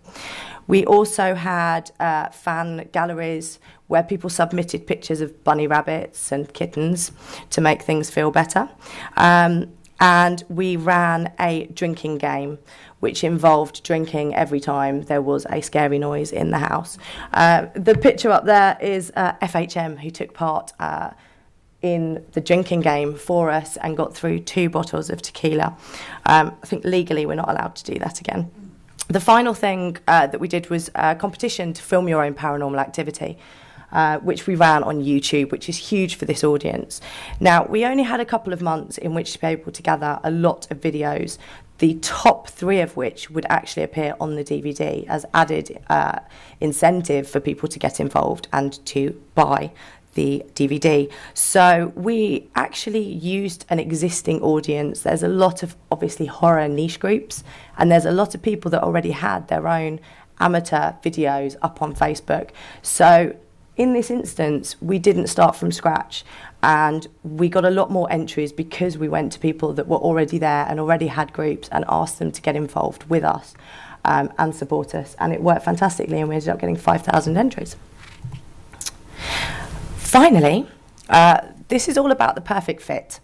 We also had fan galleries where people submitted pictures of bunny rabbits and kittens to make things feel better. And we ran a drinking game, which involved drinking every time there was a scary noise in the house. The picture up there is FHM, who took part in the drinking game for us and got through 2 bottles of tequila. I think legally we're not allowed to do that again. The final thing that we did was a competition to film your own paranormal activity, which we ran on YouTube, which is huge for this audience. Now, we only had a couple of months in which to be able to gather a lot of videos, the top 3 of which would actually appear on the DVD as added incentive for people to get involved and to buy the DVD. So we actually used an existing audience. There's a lot of obviously horror niche groups, and there's a lot of people that already had their own amateur videos up on Facebook. So in this instance, we didn't start from scratch, and we got a lot more entries because we went to people that were already there and already had groups and asked them to get involved with us and support us. And it worked fantastically, and we ended up getting 5,000 entries. Finally, this is all about the perfect fit.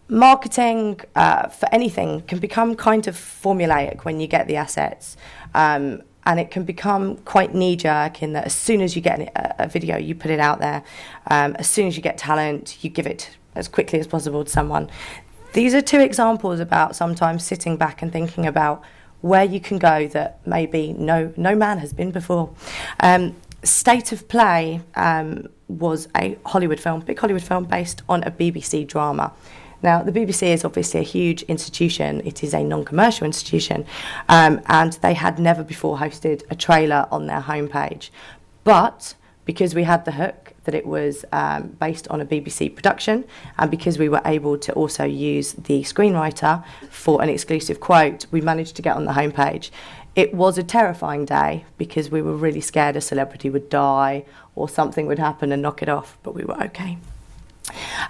Marketing for anything can become kind of formulaic when you get the assets, and it can become quite knee-jerk in that as soon as you get a video, you put it out there. As soon as you get talent, you give it as quickly as possible to someone. These are 2 examples about sometimes sitting back and thinking about where you can go that maybe no man has been before. State of Play was a big Hollywood film based on a BBC drama. Now, the BBC is obviously a huge institution. It is a non-commercial institution, and they had never before hosted a trailer on their homepage. But because we had the hook that it was based on a BBC production, and because we were able to also use the screenwriter for an exclusive quote, we managed to get on the homepage. It was a terrifying day because we were really scared a celebrity would die or something would happen and knock it off, but we were okay.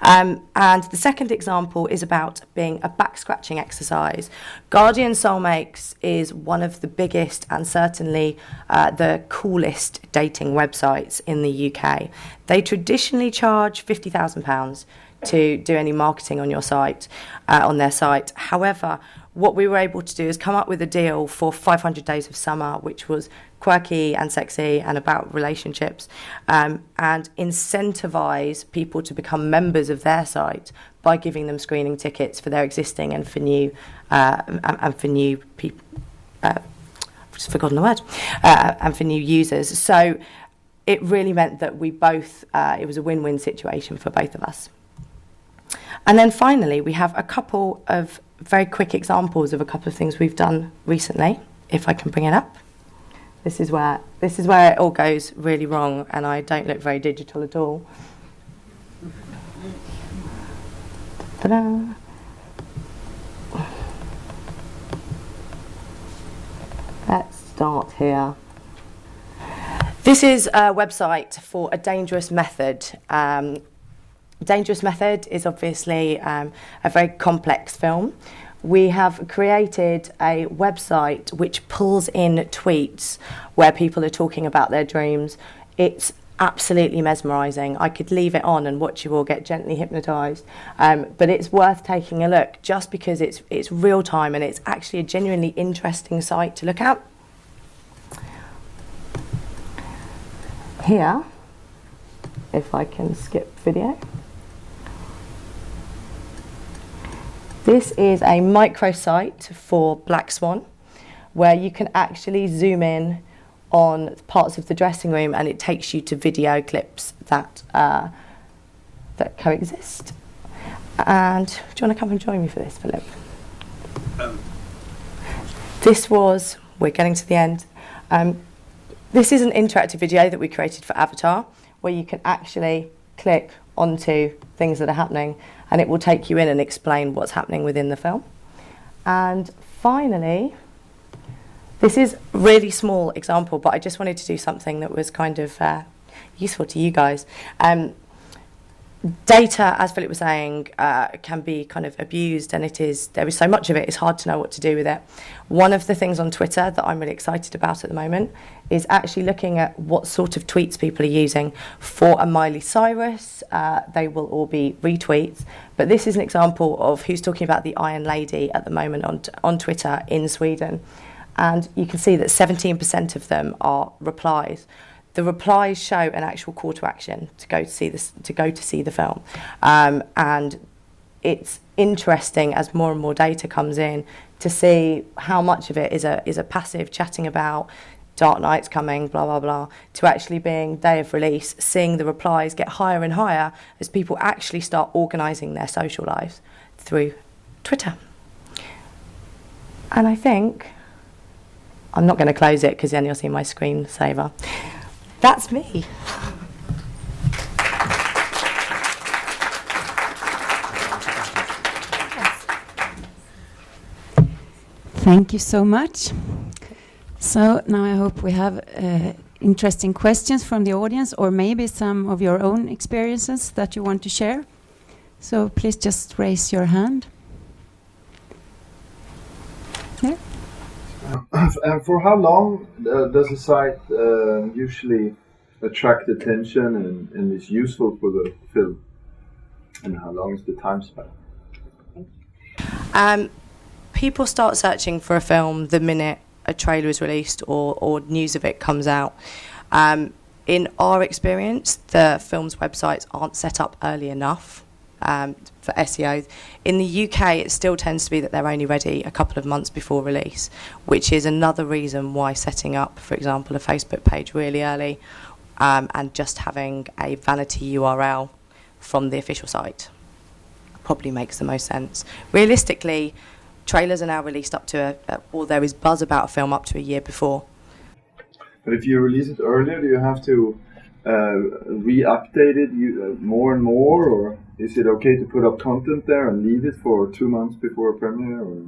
And the second example is about being a back-scratching exercise. Guardian Soulmates is one of the biggest and certainly the coolest dating websites in the UK. They traditionally charge £50,000 to do any marketing on your site, on their site. However, what we were able to do is come up with a deal for 500 Days of Summer, which was quirky and sexy and about relationships, and incentivise people to become members of their site by giving them screening tickets for their existing and for new people. I've just forgotten the word. And for new users. So it really meant that we both. It was a win-win situation for both of us. And then finally, we have a couple of very quick examples of a couple of things we've done recently, if I can bring it up. This is where it all goes really wrong, and I don't look very digital at all. Ta-da. Let's start here. This is a website for a dangerous method. Dangerous Method is obviously a very complex film. We have created a website which pulls in tweets where people are talking about their dreams. It's absolutely mesmerising. I could leave it on and watch you all get gently hypnotised, but it's worth taking a look just because it's real time and it's actually a genuinely interesting site to look at. Here, if I can skip video. This is a microsite for Black Swan, where you can actually zoom in on parts of the dressing room and it takes you to video clips that coexist. And do you want to come and join me for this, Philip? We're getting to the end. This is an interactive video that we created for Avatar, where you can actually click onto things that are happening and it will take you in and explain what's happening within the film. And finally, this is a really small example, but I just wanted to do something that was kind of useful to you guys. Data, as Philip was saying, can be kind of abused, and there is so much of it, it's hard to know what to do with it. One of the things on Twitter that I'm really excited about at the moment is actually looking at what sort of tweets people are using. For a Miley Cyrus, they will all be retweets, but this is an example of who's talking about the Iron Lady at the moment on Twitter in Sweden. And you can see that 17% of them are replies. The replies show an actual call to action to go to see the film, and it's interesting as more and more data comes in to see how much of it is a passive chatting about Dark Knight's coming, blah blah blah, to actually being day of release, seeing the replies get higher and higher as people actually start organising their social lives through Twitter. And I think I'm not going to close it because then you'll see my screensaver. That's me. Thank you so much. So now I hope we have interesting questions from the audience, or maybe some of your own experiences that you want to share. So please just raise your hand. There. And for how long does a site usually attract attention and is useful for the film? And how long is the time span? People start searching for a film the minute a trailer is released or news of it comes out. In our experience, the film's websites aren't set up early enough for SEO. In the UK, it still tends to be that they're only ready a couple of months before release, which is another reason why setting up, for example, a Facebook page really early and just having a vanity URL from the official site probably makes the most sense. Realistically, trailers are now released up to or there is buzz about a film up to a year before. But if you release it earlier, do you have to re-updated more and more, or is it okay to put up content there and leave it for 2 months before a premiere? Or?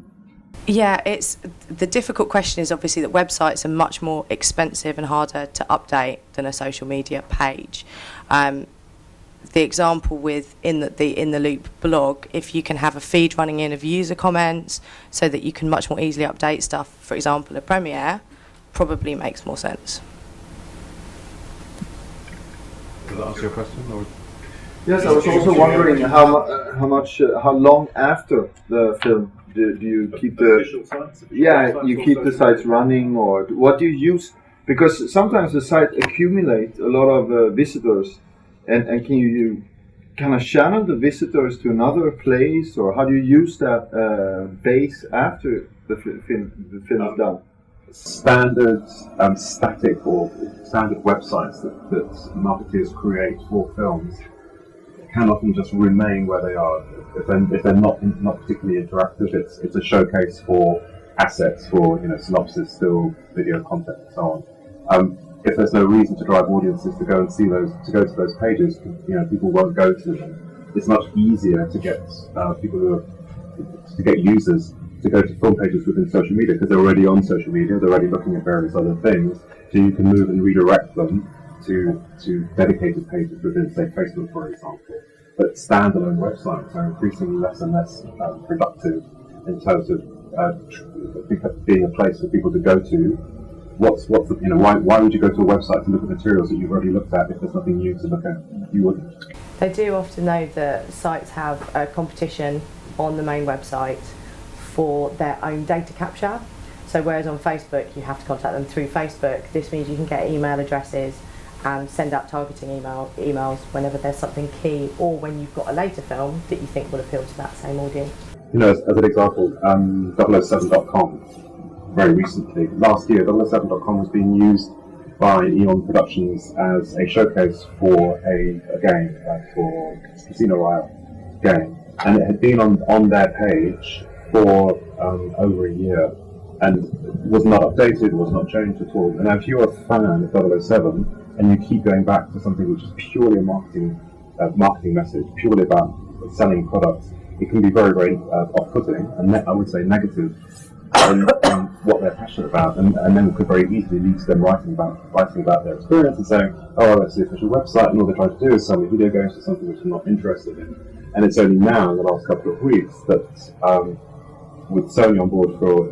Yeah, it's the difficult question is obviously that websites are much more expensive and harder to update than a social media page. The example with in the Loop blog, if you can have a feed running in of user comments so that you can much more easily update stuff, for example, a premiere, probably makes more sense. Does that answer your question? Or? Yes, I was also wondering how long after the film do you keep the official sites? you keep the sites running, or what do you use? Because sometimes the site accumulates a lot of visitors, and can you kind of channel the visitors to another place, or how do you use that base after the film is done? Standard static or standard websites that marketeers create for films can often just remain where they are. If they're not particularly interactive, it's a showcase for assets, for synopsis, still video content, and so on. If there's no reason to drive audiences to go and see those, to go to those pages, people won't go to them. It's much easier to get to get users to go to film pages within social media because they're already on social media, they're already looking at various other things, so you can move and redirect them to dedicated pages within, say, Facebook, for example. But standalone websites are increasingly less and less productive in terms of being a place for people to go to. Why would you go to a website to look at materials that you've already looked at if there's nothing new to look at? You wouldn't. They do often know that sites have a competition on the main website for their own data capture. So whereas on Facebook you have to contact them through Facebook, this means you can get email addresses and send out targeting emails whenever there's something key or when you've got a later film that you think will appeal to that same audience. As an example, 007.com, very recently, last year, 007.com was being used by Eon Productions as a showcase for a game, for Casino Royale game. And it had been on their page for over a year and was not updated, was not changed at all. And now if you're a fan of 007 and you keep going back to something which is purely a marketing message, purely about selling products, it can be very, very off-putting and I would say negative in what they're passionate about, and then it could very easily lead to them writing about their experience and saying, oh, that's the official website, and all they're trying to do is sell me video games or something which I'm not interested in. And it's only now, in the last couple of weeks, that with Sony on board for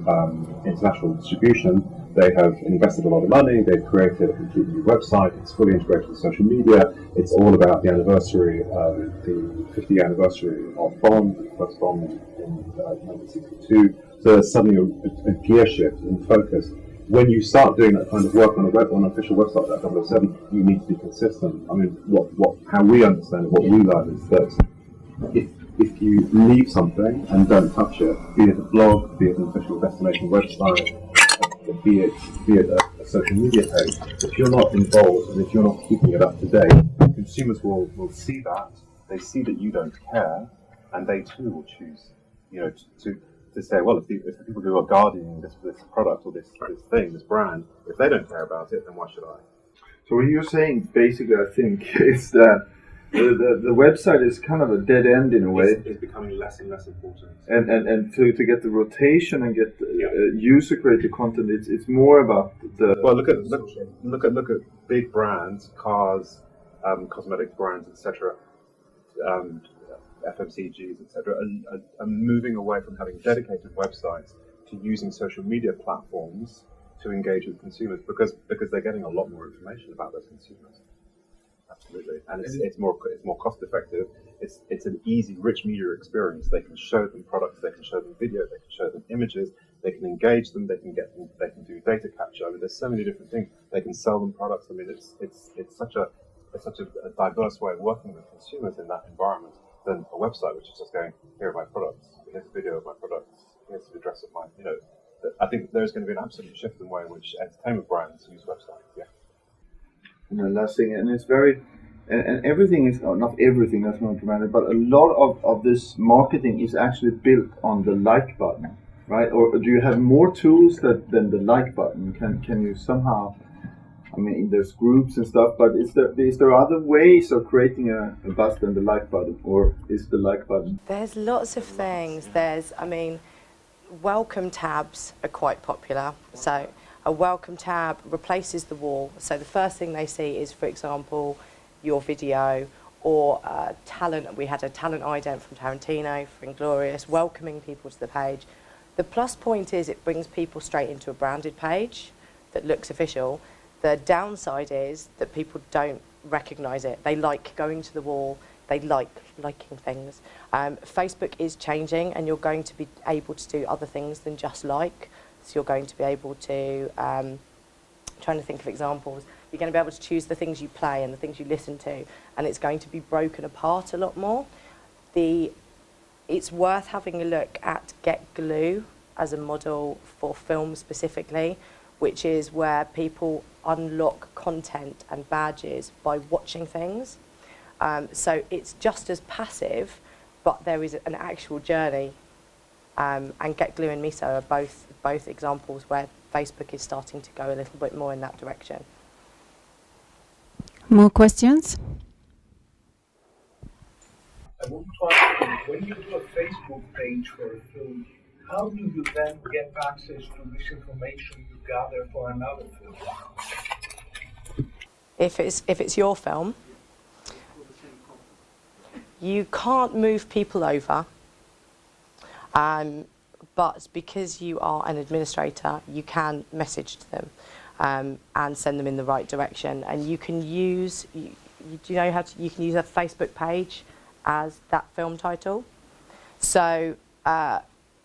international distribution, they have invested a lot of money, they've created a completely new website, it's fully integrated with social media, it's all about the anniversary, the 50th anniversary of Bond, the first Bond in 1962. So there's suddenly a gear shift in focus. When you start doing that kind of work on an official website like 007, you need to be consistent. I mean, how we understand it, what we learn is that if you leave something and don't touch it, be it a blog, be it an official destination website, be it a social media page, if you're not involved and if you're not keeping it up to date, consumers will see that, they see that you don't care, and they too will choose, to say, well, if the people who are guarding this product or this thing, this brand, if they don't care about it, then why should I? So what you're saying, basically, I think, is that the website is kind of a dead end in a way. It's becoming less and less important. And to get the rotation and get user-created content, it's more about the. Well, look at big brands, cars, cosmetic brands, etc. FMCGs, etc., are moving away from having dedicated websites to using social media platforms to engage with consumers because they're getting a lot more information about those consumers. Absolutely, and it's more cost effective. It's an easy, rich media experience. They can show them products, they can show them video, they can show them images, they can engage them, they can do data capture. I mean, there's so many different things. They can sell them products. I mean, it's such a diverse way of working with consumers in that environment than a website which is just going, here are my products, here's a video of my products, here's the address of my, I think there's going to be an absolute shift in the way in which entertainment brands use websites, yeah. And the last thing, and it's very, and everything is, not everything, that's not dramatic, but a lot of this marketing is actually built on the like button, right? Or do you have more tools than the like button? Can you somehow I mean, there's groups and stuff, but is there other ways of creating a buzz than the like button, or is the like button? There's lots of things. Welcome tabs are quite popular. So a welcome tab replaces the wall. So the first thing they see is, for example, your video or talent. We had a talent ident from Tarantino for Inglourious, welcoming people to the page. The plus point is it brings people straight into a branded page that looks official. The downside is that people don't recognise it. They like going to the wall. They like liking things. Facebook is changing, and you're going to be able to do other things than just like. So you're going to be able to, trying to think of examples, you're going to be able to choose the things you play and the things you listen to, and it's going to be broken apart a lot more. It's worth having a look at Get Glue as a model for film specifically, which is where people unlock content and badges by watching things. So it's just as passive, but there is an actual journey. And Get Glue and Miso are both examples where Facebook is starting to go a little bit more in that direction. More questions? I want to ask you, when you do a Facebook page for a film, how do you then get access to this information you gather for another film? If it's your film, you can't move people over, but because you are an administrator, you can message them and send them in the right direction. And you can use, you can use a Facebook page as that film title. So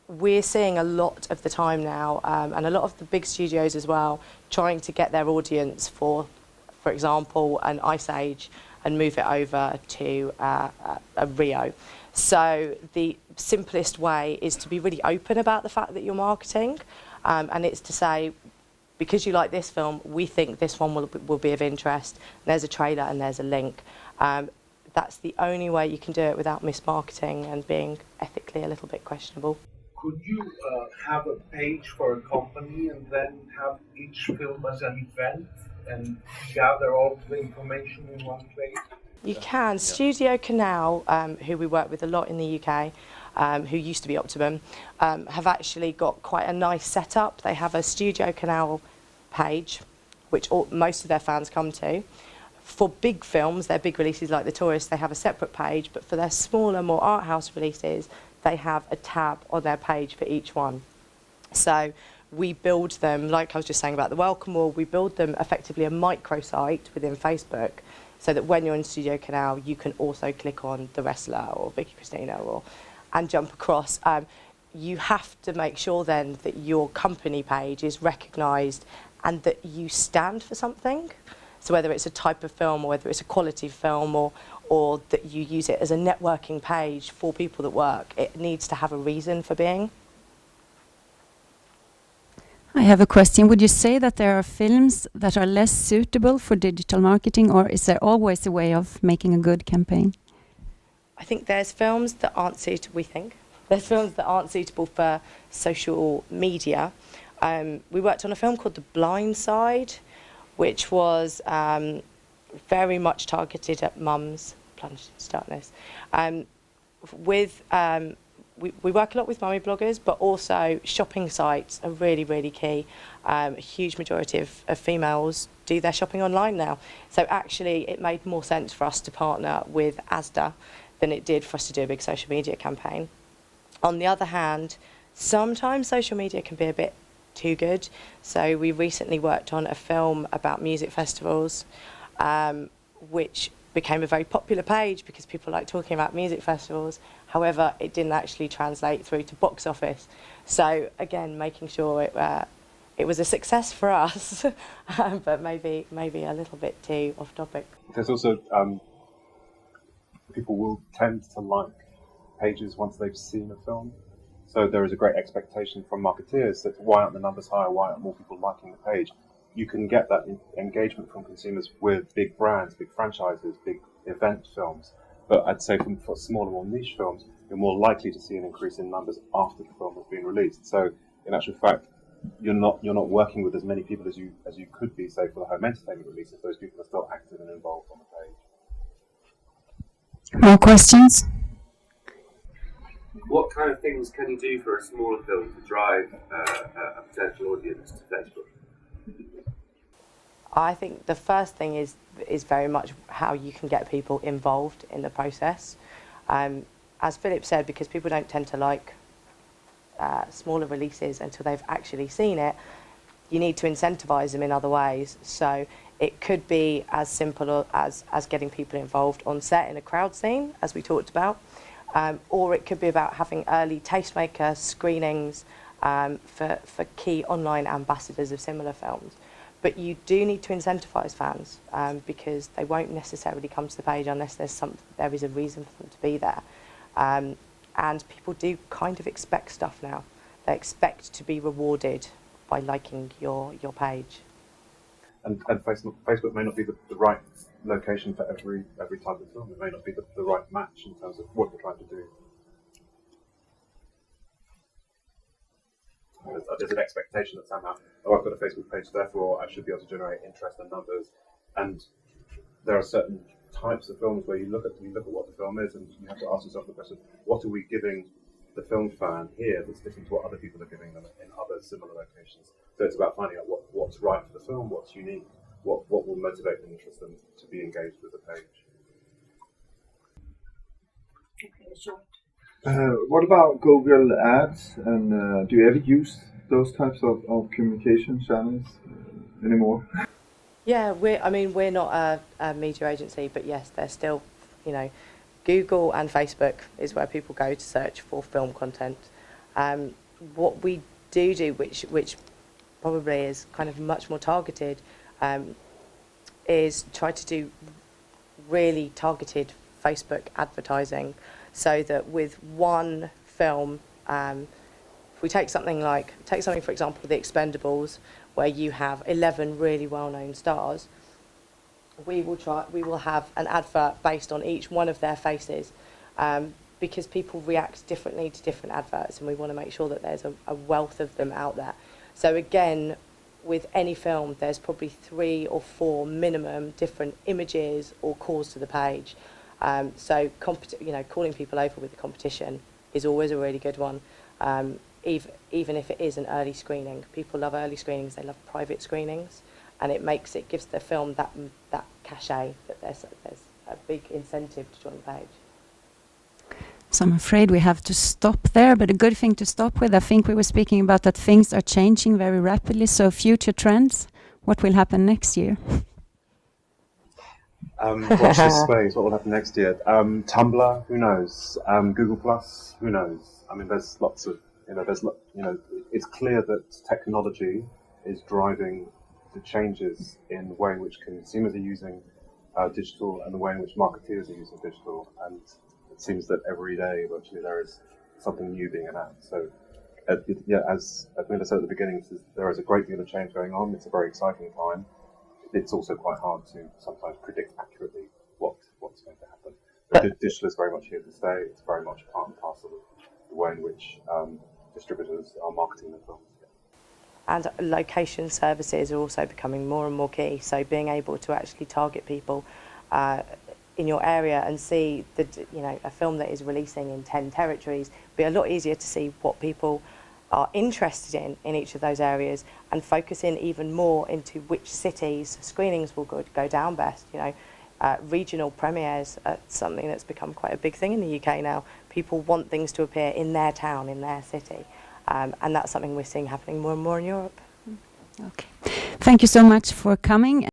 we're seeing a lot of the time now, and a lot of the big studios as well, trying to get their audience for example, an Ice Age, and move it over to a Rio. So the simplest way is to be really open about the fact that you're marketing, and it's to say, because you like this film, we think this one will be of interest. There's a trailer and there's a link. That's the only way you can do it without mismarketing and being ethically a little bit questionable. Could you have a page for a company and then have each film as an event and gather all the information in one place? You can. Yeah. Studio Canal, who we work with a lot in the UK, who used to be Optimum, have actually got quite a nice setup. They have a Studio Canal page, which most of their fans come to. For big films, their big releases like The Tourist, they have a separate page, but for their smaller, more art house releases, they have a tab on their page for each one. So we build them, like I was just saying about the welcome wall, we build them effectively a microsite within Facebook, so that when you're in Studio Canal, you can also click on The Wrestler or Vicky Cristina and jump across. You have to make sure then that your company page is recognised and that you stand for something. So whether it's a type of film or whether it's a quality film or that you use it as a networking page for people that work, it needs to have a reason for being. I have a question. Would you say that there are films that are less suitable for digital marketing, or is there always a way of making a good campaign? I think there's films that aren't suitable, There's films that aren't suitable for social media. We worked on a film called The Blind Side, which was very much targeted at mums plunged into darkness. We work a lot with mummy bloggers, but also shopping sites are really, really key. A huge majority of females do their shopping online now. So actually, it made more sense for us to partner with Asda than it did for us to do a big social media campaign. On the other hand, sometimes social media can be a bit too good. So we recently worked on a film about music festivals, which became a very popular page because people like talking about music festivals. However, it didn't actually translate through to box office. So again, making sure it was a success for us, but maybe a little bit too off topic. There's also people will tend to like pages once they've seen a film. So there is a great expectation from marketeers that why aren't the numbers higher? Why aren't more people liking the page? You can get that engagement from consumers with big brands, big franchises, big event films. But I'd say for smaller, more niche films, you're more likely to see an increase in numbers after the film has been released. So in actual fact, you're not working with as many people as you could be, say, for the home entertainment release, if those people are still active and involved on the page. More questions? What kind of things can you do for a smaller film to drive a potential audience to Facebook? I think the first thing is very much how you can get people involved in the process. As Philip said, because people don't tend to like smaller releases until they've actually seen it, you need to incentivise them in other ways. So it could be as simple as getting people involved on set in a crowd scene, as we talked about, or it could be about having early tastemaker screenings for key online ambassadors of similar films. But you do need to incentivise fans because they won't necessarily come to the page unless there is a reason for them to be there. And people do kind of expect stuff now. They expect to be rewarded by liking your page. And Facebook may not be the right location for every type of film. It may not be the right match in terms of what you're trying to do. There's an expectation that somehow, I've got a Facebook page, therefore I should be able to generate interest and numbers. And there are certain types of films where you look at what the film is, and you have to ask yourself the question: what are we giving the film fan here that's different to what other people are giving them in other similar locations? So it's about finding out what's right for the film, what's unique, what will motivate and interest them to be engaged with the page. What about Google Ads? And do you ever use those types of communication channels anymore? Yeah, we're not a media agency, but yes, they're still, Google and Facebook is where people go to search for film content. What we do, which probably is kind of much more targeted, is try to do really targeted Facebook advertising, so that with one film, if we take something for example, The Expendables, where you have 11 really well-known stars, we will have an advert based on each one of their faces, because people react differently to different adverts, and we want to make sure that there's a wealth of them out there. So again, with any film, there's probably 3 or 4 minimum different images or calls to the page. So calling people over with the competition is always a really good one. Even if it is an early screening, people love early screenings. They love private screenings, and it gives the film that cachet, that there's a big incentive to join the page. So I'm afraid we have to stop there, but a good thing to stop with. I think we were speaking about that things are changing very rapidly. So future trends, what will happen next year? Watch this space. What will happen next year? Tumblr, who knows? Google Plus, who knows? I mean, there's lots of it's clear that technology is driving the changes in the way in which consumers are using digital and the way in which marketeers are using digital. And it seems that every day, virtually, there is something new being announced. So, as Mila said at the beginning, there is a great deal of change going on. It's a very exciting time. It's also quite hard to sometimes predict accurately what's going to happen. But digital is very much here to stay. It's very much part and parcel of the way in which distributors are marketing their films. And location services are also becoming more and more key. So being able to actually target people in your area and see a film that is releasing in 10 territories, be a lot easier to see what people are interested in each of those areas, and focus in even more into which cities screenings will go down best. Regional premieres are something that's become quite a big thing in the UK now. People want things to appear in their town, in their city, and that's something we're seeing happening more and more in Europe. Okay. Thank you so much for coming.